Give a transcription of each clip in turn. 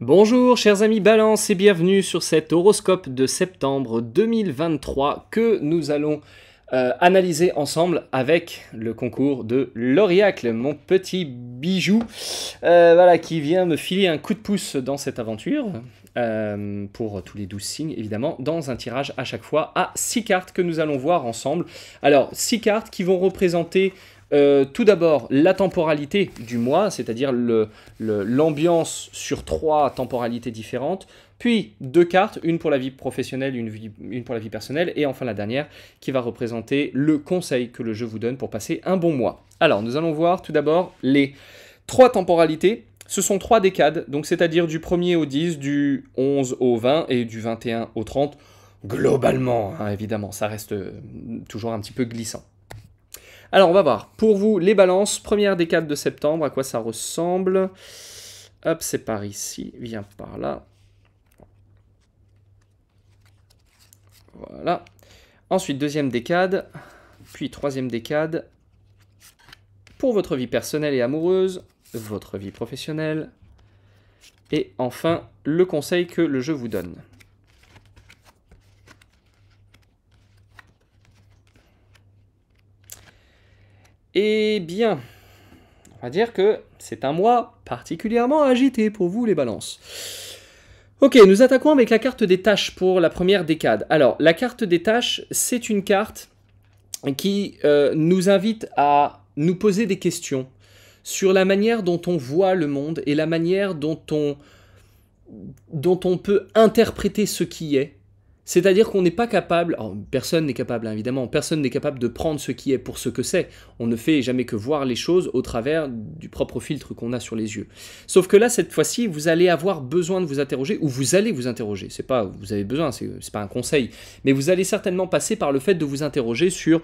Bonjour chers amis Balance et bienvenue sur cet horoscope de septembre 2023 que nous allons analyser ensemble avec le concours de l'Auriacle, mon petit bijou, voilà, qui vient me filer un coup de pouce dans cette aventure, pour tous les 12 signes évidemment, dans un tirage à chaque fois à 6 cartes que nous allons voir ensemble. Alors 6 cartes qui vont représenter tout d'abord la temporalité du mois, c'est-à-dire l'ambiance sur 3 temporalités différentes, puis 2 cartes, une pour la vie professionnelle, une pour la vie personnelle, et enfin la dernière qui va représenter le conseil que le jeu vous donne pour passer un bon mois. Alors nous allons voir tout d'abord les 3 temporalités. Ce sont 3 décades, donc c'est-à-dire du 1er au 10, du 11 au 20 et du 21 au 30. Globalement, hein, évidemment, ça reste toujours un petit peu glissant. Alors, on va voir. Pour vous, les balances, première décade de septembre, à quoi ça ressemble? Hop, c'est par ici, viens par là. Voilà. Ensuite, deuxième décade, puis troisième décade. Pour votre vie personnelle et amoureuse, votre vie professionnelle. Et enfin, le conseil que le jeu vous donne. Eh bien, on va dire que c'est un mois particulièrement agité pour vous les balances. Ok, nous attaquons avec la carte des tâches pour la première décade. Alors, la carte des tâches, c'est une carte qui nous invite à nous poser des questions sur la manière dont on voit le monde et la manière dont on peut interpréter ce qui est. C'est-à-dire qu'on n'est pas capable, alors personne n'est capable, hein, évidemment, personne n'est capable de prendre ce qui est pour ce que c'est. On ne fait jamais que voir les choses au travers du propre filtre qu'on a sur les yeux. Sauf que là, cette fois-ci, vous allez avoir besoin de vous interroger, ou vous allez vous interroger. C'est pas vous avez besoin, c'est pas un conseil, mais vous allez certainement passer par le fait de vous interroger sur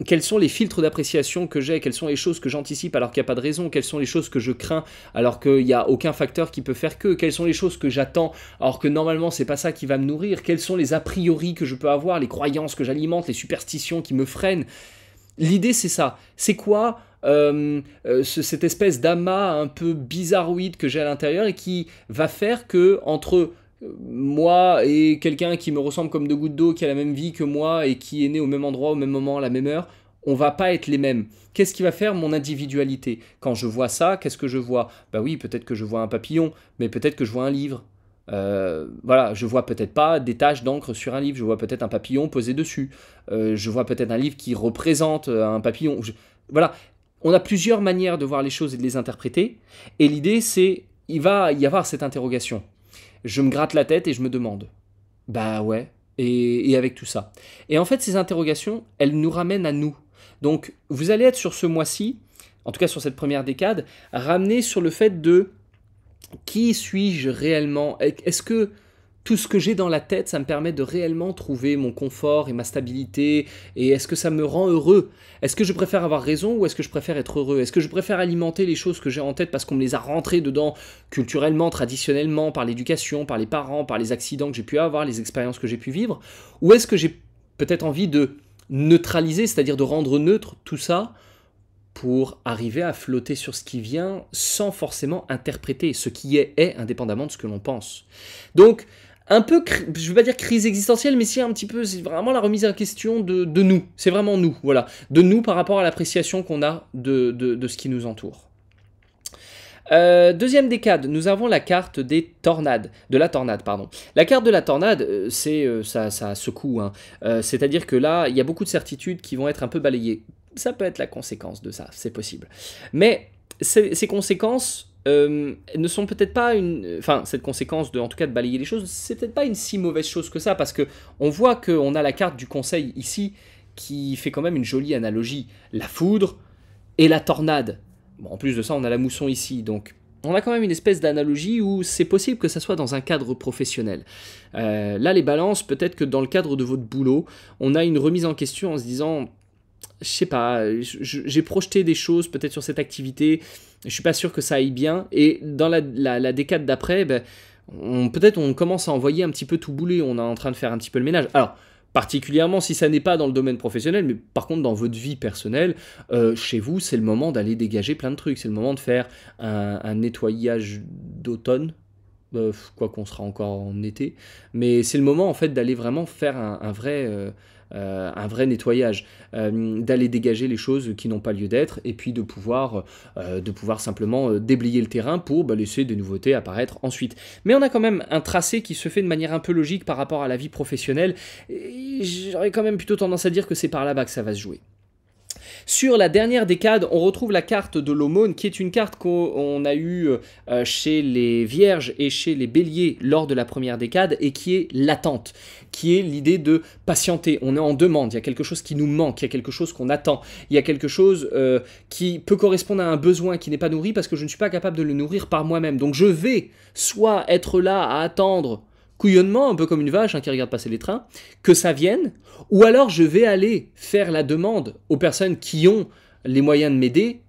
quels sont les filtres d'appréciation que j'ai, quelles sont les choses que j'anticipe alors qu'il n'y a pas de raison, quelles sont les choses que je crains alors qu'il n'y a aucun facteur qui peut faire que, quelles sont les choses que j'attends alors que normalement c'est pas ça qui va me nourrir, quels sont les a priori que je peux avoir, les croyances que j'alimente, les superstitions qui me freinent. L'idée c'est ça, c'est quoi cette espèce d'amas un peu bizarroïde que j'ai à l'intérieur et qui va faire que entre moi et quelqu'un qui me ressemble comme deux gouttes d'eau, qui a la même vie que moi et qui est né au même endroit, au même moment, à la même heure, on va pas être les mêmes. Qu'est-ce qui va faire mon individualité? Quand je vois ça, qu'est-ce que je vois? Bah oui, peut-être que je vois un papillon, mais peut-être que je vois un livre. Voilà, je vois peut-être pas des taches d'encre sur un livre, je vois peut-être un papillon posé dessus. Je vois peut-être un livre qui représente un papillon. Voilà, on a plusieurs manières de voir les choses et de les interpréter. Et l'idée, c'est, il va y avoir cette interrogation. Je me gratte la tête et je me demande. Bah ouais, et avec tout ça. Et en fait, ces interrogations, elles nous ramènent à nous. Donc, vous allez être sur ce mois-ci, en tout cas sur cette première décade, ramené sur le fait de qui suis-je réellement? Est-ce que tout ce que j'ai dans la tête, ça me permet de réellement trouver mon confort et ma stabilité? Et est-ce que ça me rend heureux? Est-ce que je préfère avoir raison ou est-ce que je préfère être heureux? Est-ce que je préfère alimenter les choses que j'ai en tête parce qu'on me les a rentrées dedans culturellement, traditionnellement, par l'éducation, par les parents, par les accidents que j'ai pu avoir, les expériences que j'ai pu vivre? Ou est-ce que j'ai peut-être envie de neutraliser, c'est-à-dire de rendre neutre tout ça pour arriver à flotter sur ce qui vient sans forcément interpréter ce qui est indépendamment de ce que l'on pense. Donc, un peu, je ne veux pas dire crise existentielle, mais c'est un petit peu, c'est vraiment la remise en question de nous. C'est vraiment nous, voilà. De nous par rapport à l'appréciation qu'on a de ce qui nous entoure. Deuxième décade, nous avons la carte des tornades, de la tornade, pardon. La carte de la tornade, ça secoue, hein. C'est-à-dire que là, il y a beaucoup de certitudes qui vont être un peu balayées. Ça peut être la conséquence de ça, c'est possible. Mais ces conséquences ne sont peut-être pas une... Enfin, cette conséquence de, en tout cas, de balayer les choses, c'est peut-être pas une si mauvaise chose que ça, parce que on voit qu'on a la carte du conseil ici, qui fait quand même une jolie analogie. La foudre et la tornade. Bon, en plus de ça, on a la mousson ici, donc on a quand même une espèce d'analogie où c'est possible que ça soit dans un cadre professionnel. Là, les balances, peut-être que dans le cadre de votre boulot, on a une remise en question en se disant... Je sais pas, j'ai projeté des choses peut-être sur cette activité, je suis pas sûr que ça aille bien, et dans la décade d'après, peut-être on commence à envoyer un petit peu tout bouler, on est en train de faire un petit peu le ménage. Alors, particulièrement si ça n'est pas dans le domaine professionnel, mais par contre dans votre vie personnelle, chez vous, c'est le moment d'aller dégager plein de trucs, c'est le moment de faire un nettoyage d'automne, quoi qu'on sera encore en été, mais c'est le moment en fait d'aller vraiment faire un vrai nettoyage, d'aller dégager les choses qui n'ont pas lieu d'être, et puis de pouvoir simplement déblayer le terrain pour laisser des nouveautés apparaître ensuite. Mais on a quand même un tracé qui se fait de manière un peu logique par rapport à la vie professionnelle, et j'aurais quand même plutôt tendance à dire que c'est par là-bas que ça va se jouer. Sur la dernière décade, on retrouve la carte de l'aumône, qui est une carte qu'on a eue chez les vierges et chez les béliers lors de la première décade, et qui est l'attente, qui est l'idée de patienter. On est en demande, il y a quelque chose qui nous manque, il y a quelque chose qu'on attend, il y a quelque chose qui peut correspondre à un besoin qui n'est pas nourri parce que je ne suis pas capable de le nourrir par moi-même. Donc je vais soit être là à attendre couillonnement, un peu comme une vache qui regarde passer les trains, que ça vienne, ou alors je vais aller faire la demande aux personnes qui ont les moyens de m'aider,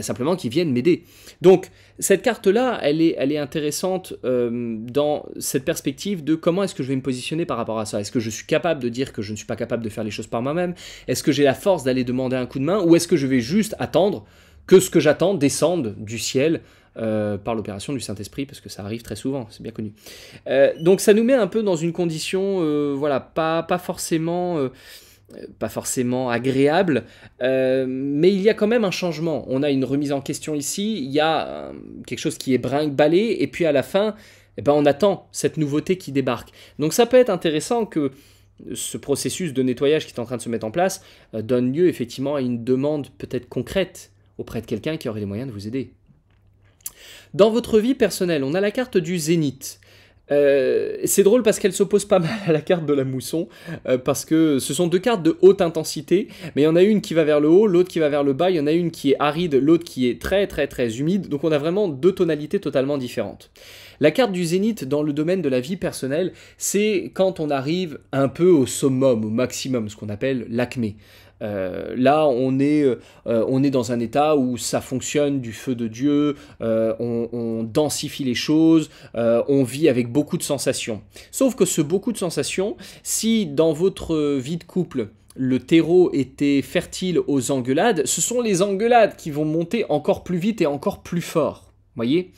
simplement qu'ils viennent m'aider. Donc cette carte-là, elle est intéressante dans cette perspective de comment est-ce que je vais me positionner par rapport à ça. Est-ce que je suis capable de dire que je ne suis pas capable de faire les choses par moi-même? Est-ce que j'ai la force d'aller demander un coup de main? Ou est-ce que je vais juste attendre que ce que j'attends descende du ciel par l'opération du Saint-Esprit, parce que ça arrive très souvent, c'est bien connu. Donc ça nous met un peu dans une condition voilà, pas forcément agréable, mais il y a quand même un changement. On a une remise en question ici, il y a quelque chose qui est brinque-ballé, et puis à la fin, on attend cette nouveauté qui débarque. Donc ça peut être intéressant que ce processus de nettoyage qui est en train de se mettre en place donne lieu effectivement à une demande peut-être concrète auprès de quelqu'un qui aurait les moyens de vous aider. Dans votre vie personnelle, on a la carte du zénith. C'est drôle parce qu'elle s'oppose pas mal à la carte de la mousson, parce que ce sont deux cartes de haute intensité, mais il y en a une qui va vers le haut, l'autre qui va vers le bas, il y en a une qui est aride, l'autre qui est très très très humide, donc on a vraiment deux tonalités totalement différentes. La carte du zénith dans le domaine de la vie personnelle, c'est quand on arrive un peu au summum, au maximum, ce qu'on appelle l'acmé. Là, on est dans un état où ça fonctionne du feu de Dieu, on densifie les choses, on vit avec beaucoup de sensations. Sauf que ce beaucoup de sensations, si dans votre vie de couple, le terreau était fertile aux engueulades, ce sont les engueulades qui vont monter encore plus vite et encore plus fort. Voyez ?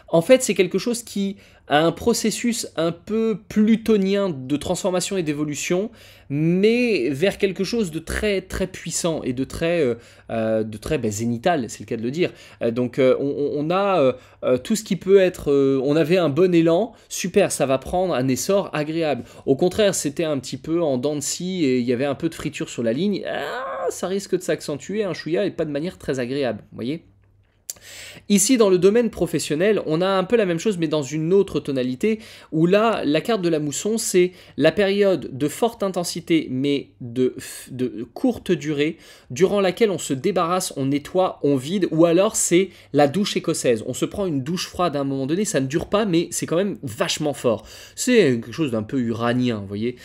En fait, c'est quelque chose qui a un processus un peu plutonien de transformation et d'évolution, mais vers quelque chose de très très puissant et de très zénithal, c'est le cas de le dire. Donc on a tout ce qui peut être... on avait un bon élan, super, ça va prendre un essor agréable. Au contraire, c'était un petit peu en dents de scie et il y avait un peu de friture sur la ligne, ça risque de s'accentuer un chouïa et pas de manière très agréable, vous voyez ? Ici, dans le domaine professionnel, on a un peu la même chose, mais dans une autre tonalité, où là, la carte de la mousson, c'est la période de forte intensité, mais de courte durée, durant laquelle on se débarrasse, on nettoie, on vide, ou alors c'est la douche écossaise. On se prend une douche froide à un moment donné, ça ne dure pas, mais c'est quand même vachement fort. C'est quelque chose d'un peu uranien, vous voyez.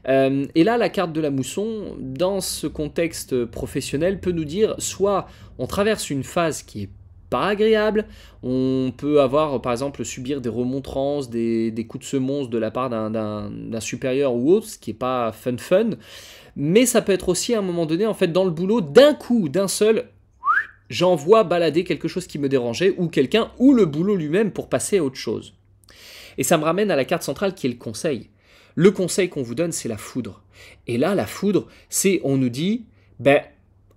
Et là, la carte de la mousson, dans ce contexte professionnel, peut nous dire, soit on traverse une phase qui est pas agréable, on peut avoir par exemple subir des remontrances, des coups de semonce de la part d'un supérieur ou autre, ce qui est pas fun, mais ça peut être aussi à un moment donné en fait dans le boulot, d'un coup, d'un seul, j'envoie balader quelque chose qui me dérangeait ou quelqu'un ou le boulot lui-même pour passer à autre chose. Et ça me ramène à la carte centrale qui est le conseil. Le conseil qu'on vous donne, c'est la foudre. Et là, la foudre, c'est, on nous dit,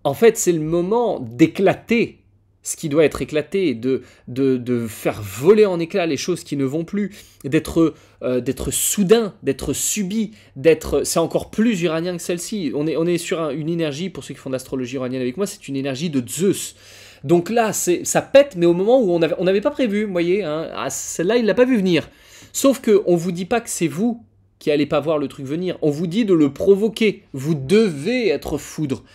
en fait, c'est le moment d'éclater ce qui doit être éclaté, de faire voler en éclats les choses qui ne vont plus, d'être soudain, d'être subi, c'est encore plus uranien que celle-ci. On est sur une énergie, pour ceux qui font de l'astrologie uranienne avec moi, c'est une énergie de Zeus. Donc là, ça pète, mais au moment où on n'avait pas prévu, vous voyez, celle-là, il ne l'a pas vu venir. Sauf qu'on ne vous dit pas que c'est vous qui n'allez pas voir le truc venir, on vous dit de le provoquer, vous devez être foudre.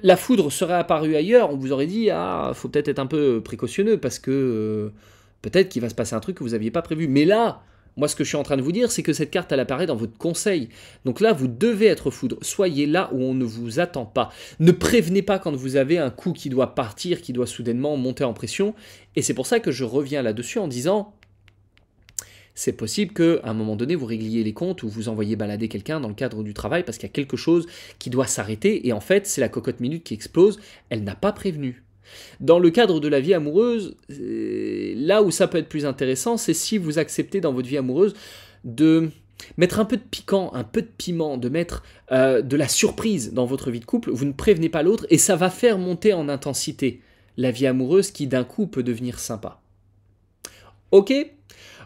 La foudre serait apparue ailleurs, on vous aurait dit « Ah, faut peut-être être un peu précautionneux parce que peut-être qu'il va se passer un truc que vous n'aviez pas prévu. » Mais là, moi ce que je suis en train de vous dire, c'est que cette carte, elle apparaît dans votre conseil. Donc là, vous devez être foudre. Soyez là où on ne vous attend pas. Ne prévenez pas quand vous avez un coup qui doit partir, qui doit soudainement monter en pression. Et c'est pour ça que je reviens là-dessus en disant... C'est possible qu'à un moment donné, vous régliez les comptes ou vous envoyez balader quelqu'un dans le cadre du travail parce qu'il y a quelque chose qui doit s'arrêter et en fait, c'est la cocotte minute qui explose, elle n'a pas prévenu. Dans le cadre de la vie amoureuse, là où ça peut être plus intéressant, c'est si vous acceptez dans votre vie amoureuse de mettre un peu de piquant, un peu de piment, de mettre de la surprise dans votre vie de couple. Vous ne prévenez pas l'autre et ça va faire monter en intensité la vie amoureuse qui d'un coup peut devenir sympa. Ok ?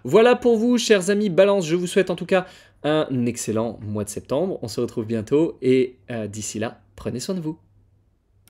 Voilà pour vous, chers amis Balance. Je vous souhaite en tout cas un excellent mois de septembre. On se retrouve bientôt et d'ici là, prenez soin de vous.